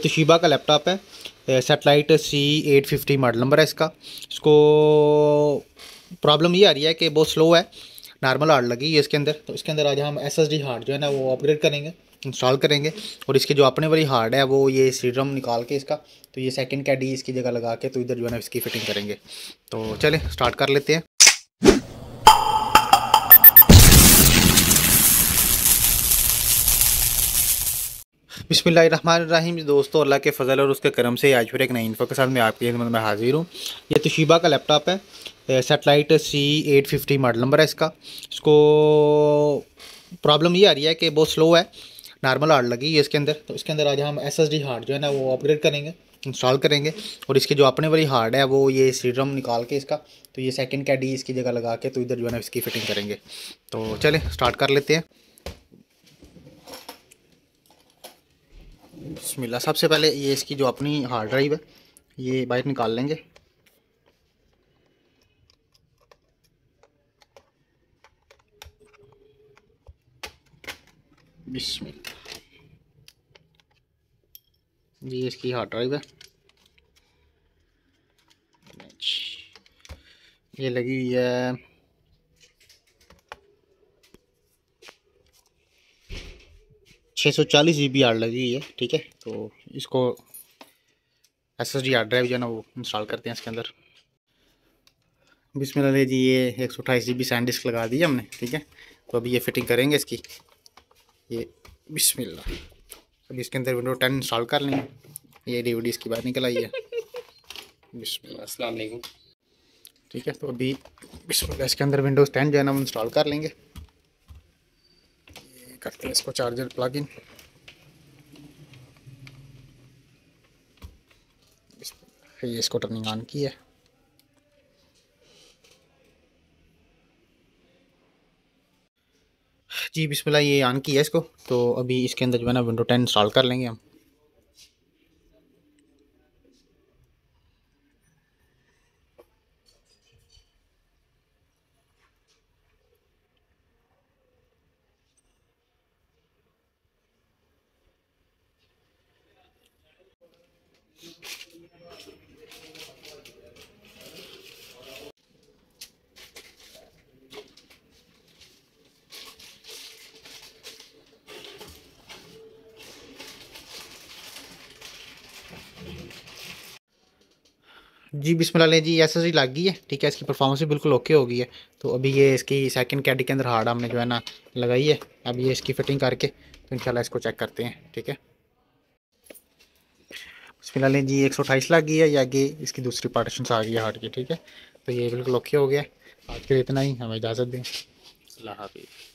Toshiba का laptop है, satellite C850 model number है इसका। इसको प्रॉब्लम ये आ रही है कि बहुत स्लो है, नॉर्मल हार्ड लगी है इसके अंदर। तो इसके अंदर आज हम SSD हार्ड जो है ना वो अपग्रेड करेंगे, इंस्टॉल करेंगे। और इसके जो अपने वाली हार्ड है वो ये CD-ROM निकाल के इसका, तो ये सेकंड कैडी इसकी जगह लगा के तो इधर जो है ना इसकी फिटिंग करेंगे। तो चलें स्टार्ट कर लेते हैं। बिस्मिल्लाहिर्रहमानिर्रहीम। दोस्तों, अल्लाह के फ़ज़ल और उसके करम से आज फिर एक नई इन्फो के साथ मैं आपकी खिदमत में हाज़िर हूँ। ये तोशिबा का लैपटॉप है, सेटेलाइट C850 मॉडल नंबर है इसका। इसको प्रॉब्लम ये आ रही है कि बहुत स्लो है, नॉर्मल हार्ड लगी है इसके अंदर। तो इसके अंदर आज हम SSD हार्ड जो है ना वो अपग्रेड करेंगे, इंस्टॉल करेंगे। और इसके जो अपने वाली हार्ड है वो ये CD-ROM निकाल के इसका, तो ये सेकंड कैडी इसकी जगह लगा के तो इधर जो है ना इसकी फिटिंग करेंगे। तो चलें स्टार्ट कर लेते हैं। बिस्मिल्लाह। सबसे पहले ये इसकी जो अपनी हार्ड ड्राइव है ये बाहर निकाल लेंगे। बिस्मिल्लाह। ये इसकी हार्ड ड्राइव है, ये लगी हुई है 640 GB हार्ड लगी हुई है। ठीक है, तो इसको SSD हार्ड ड्राइव जो है ना वो इंस्टॉल करते हैं इसके अंदर। बिस्मिल्लाह जी, ये 128 GB सैंड डिस्क लगा दी हमने। ठीक है, तो अभी ये फिटिंग करेंगे इसकी। ये बिस्मिल्लाह। अभी इसके अंदर विंडो 10 इंस्टॉल कर लेंगे। ये DVD इसकी बाहर निकल आई है। बिस्मिल्लाह। अस्सलाम वालेकुम। ठीक है, तो अभी बिस्मिल्लाह इसके अंदर विंडोज़ 10 जो है ना वो इंस्टॉल कर लेंगे। ये करते हैं इसको चार्जर प्लग इन। ये इसको टर्निंग ऑन की है। जी बिस्मिल्लाह, ये ऑन किया है इसको। तो अभी इसके अंदर जो है ना विंडो 10 इंस्टॉल कर लेंगे हम। जी बिस्मिल्लाह जी, SSD लग गई है। ठीक है, इसकी परफॉर्मेंस भी बिल्कुल ओके हो गई है। तो अभी ये इसकी सेकंड कैडी के अंदर हार्ड हमने जो है ना लगाई है। अब ये इसकी फिटिंग करके तो इंशाल्लाह इसको चेक करते हैं। ठीक है, बिस्मिल्लाह जी, 128 लग गई है। ये आगे इसकी दूसरी पार्टीशन आ गई है हार्ड की। ठीक है, तो ये बिल्कुल ओके हो गया। आज के लिए इतना ही, हमें इजाज़त दें। अल्लाह हाफ़िज़।